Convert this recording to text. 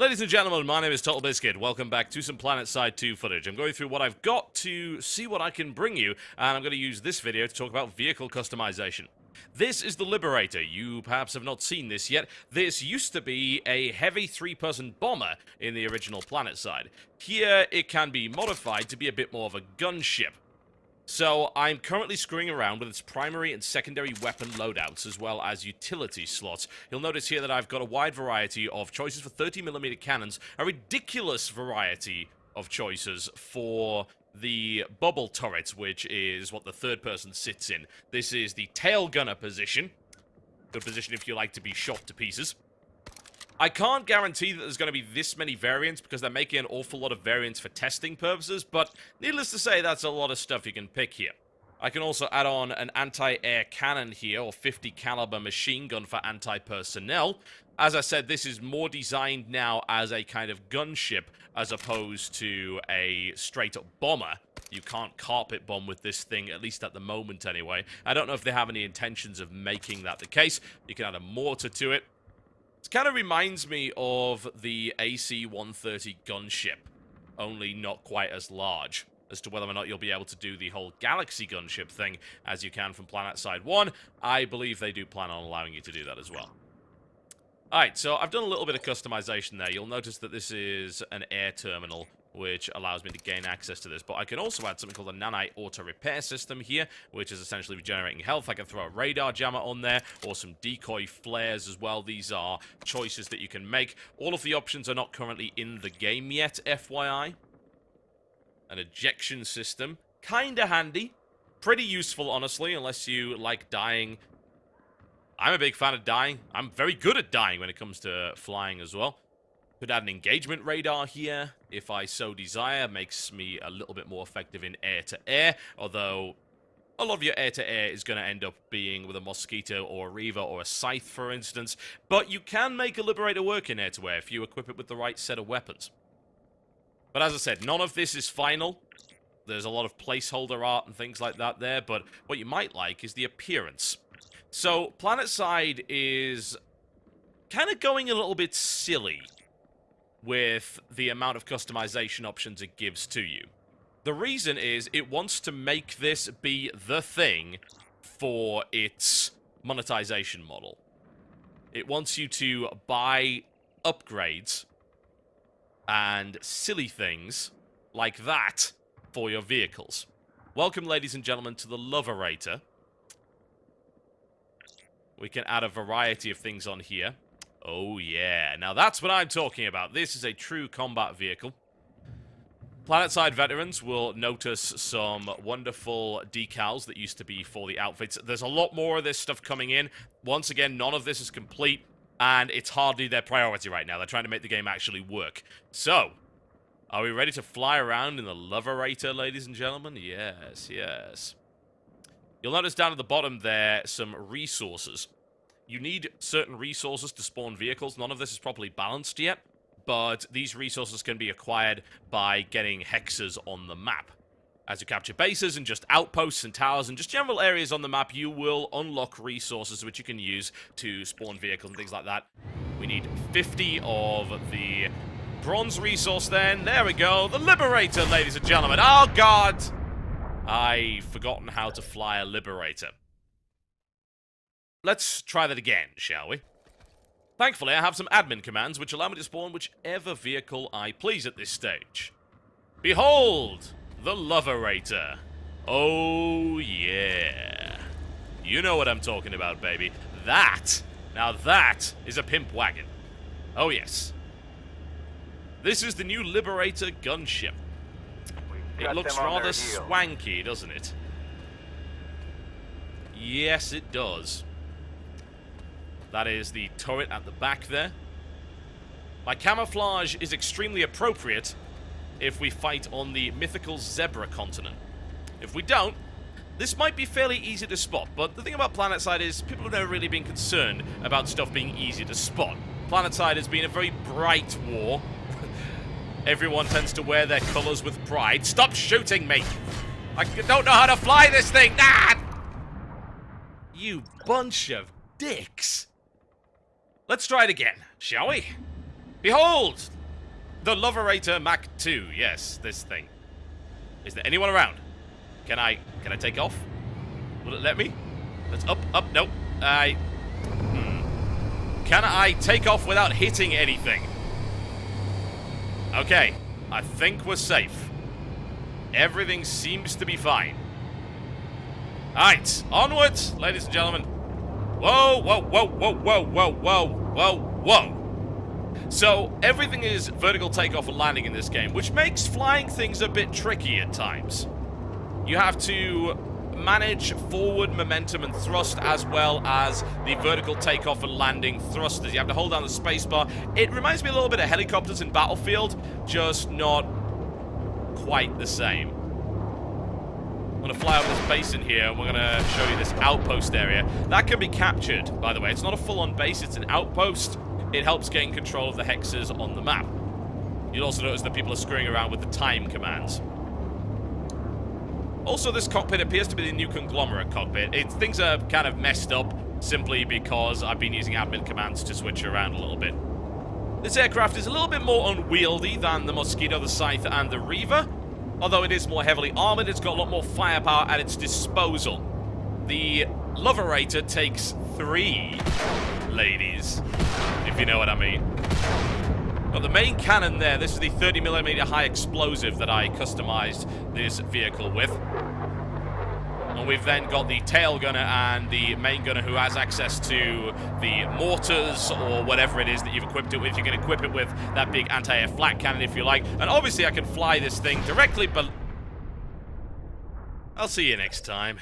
Ladies and gentlemen, my name is Total Biscuit. Welcome back to some Planetside 2 footage. I'm going through what I've got to see what I can bring you, and I'm going to use this video to talk about vehicle customization. This is the Liberator. You perhaps have not seen this yet. This used to be a heavy 3-person bomber in the original Planetside. Here, it can be modified to be a bit more of a gunship. So, I'm currently screwing around with its primary and secondary weapon loadouts, as well as utility slots. You'll notice here that I've got a wide variety of choices for 30mm cannons, a ridiculous variety of choices for the bubble turret, which is what the third person sits in. This is the tail gunner position. Good position if you like to be shot to pieces. I can't guarantee that there's going to be this many variants because they're making an awful lot of variants for testing purposes, but needless to say, that's a lot of stuff you can pick here. I can also add on an anti-air cannon here, or 50 caliber machine gun for anti-personnel. As I said, this is more designed now as a kind of gunship as opposed to a straight-up bomber. You can't carpet bomb with this thing, at least at the moment anyway. I don't know if they have any intentions of making that the case. You can add a mortar to it. It kind of reminds me of the AC-130 gunship, only not quite as large. As to whether or not you'll be able to do the whole Galaxy gunship thing, as you can from Planetside 1, I believe they do plan on allowing you to do that as well. Alright, so I've done a little bit of customization there. You'll notice that this is an air terminal, which allows me to gain access to this. But I can also add something called a nanite auto-repair system here, which is essentially regenerating health. I can throw a radar jammer on there, or some decoy flares as well. These are choices that you can make. All of the options are not currently in the game yet, FYI. An ejection system. Kinda handy. Pretty useful, honestly, unless you like dying. I'm a big fan of dying. I'm very good at dying when it comes to flying as well. Could add an engagement radar here, if I so desire. Makes me a little bit more effective in air-to-air, although a lot of your air-to-air is going to end up being with a Mosquito or a Reaver or a Scythe, for instance. But you can make a Liberator work in air-to-air if you equip it with the right set of weapons. But as I said, none of this is final. There's a lot of placeholder art and things like that there, but what you might like is the appearance. So, Planetside is kind of going a little bit silly with the amount of customization options it gives to you. The reason is it wants to make this be the thing for its monetization model. It wants you to buy upgrades and silly things like that for your vehicles. Welcome, ladies and gentlemen, to the Liberator. We can add a variety of things on here. Oh yeah, now that's what I'm talking about. This is a true combat vehicle. Planetside veterans will notice some wonderful decals that used to be for the outfits. There's a lot more of this stuff coming in. Once again, none of this is complete, and it's hardly their priority right now. They're trying to make the game actually work. So, are we ready to fly around in the Liberator, ladies and gentlemen? Yes, yes. You'll notice down at the bottom there some resources. You need certain resources to spawn vehicles. None of this is properly balanced yet, but these resources can be acquired by getting hexes on the map. As you capture bases and just outposts and towers and just general areas on the map, you will unlock resources which you can use to spawn vehicles and things like that. We need 50 of the bronze resource then. There we go. The Liberator, ladies and gentlemen. Oh, God! I've forgotten how to fly a Liberator. Let's try that again, shall we? Thankfully, I have some admin commands which allow me to spawn whichever vehicle I please at this stage. Behold, the Liberator. Oh, yeah. You know what I'm talking about, baby. Now that is a pimp wagon. Oh, yes. This is the new Liberator gunship. It looks rather swanky, doesn't it? Yes, it does. That is the turret at the back there. My camouflage is extremely appropriate if we fight on the mythical Zebra continent. If we don't, this might be fairly easy to spot, but the thing about Planetside is people have never really been concerned about stuff being easy to spot. Planetside has been a very bright war. Everyone tends to wear their colors with pride. Stop shooting me! I don't know how to fly this thing! Ah! You bunch of dicks! Let's try it again, shall we? Behold! The Liberator Mach 2. Yes, this thing. Is there anyone around? Can I take off? Will it let me? Let's up, nope. Can I take off without hitting anything? Okay, I think we're safe. Everything seems to be fine. Alright, onwards, ladies and gentlemen. Whoa, whoa, whoa, whoa, whoa, whoa, whoa, whoa, whoa. So, everything is vertical takeoff and landing in this game, which makes flying things a bit tricky at times. You have to manage forward momentum and thrust as well as the vertical takeoff and landing thrusters. You have to hold down the spacebar. It reminds me a little bit of helicopters in Battlefield, just not quite the same. I'm going to fly over this basin here, and we're going to show you this outpost area. That can be captured, by the way. It's not a full-on base, it's an outpost. It helps gain control of the hexes on the map. You'll also notice that people are screwing around with the time commands. Also, this cockpit appears to be the new conglomerate cockpit. Things are kind of messed up simply because I've been using admin commands to switch around a little bit. This aircraft is a little bit more unwieldy than the Mosquito, the Scythe, and the Reaver. Although it is more heavily armored, it's got a lot more firepower at its disposal. The Liberator takes 3 ladies, if you know what I mean. Got the main cannon there. This is the 30mm high explosive that I customized this vehicle with. And we've then got the tail gunner and the main gunner who has access to the mortars or whatever it is that you've equipped it with. You can equip it with that big anti-air flak cannon if you like. And obviously I can fly this thing directly, but I'll see you next time.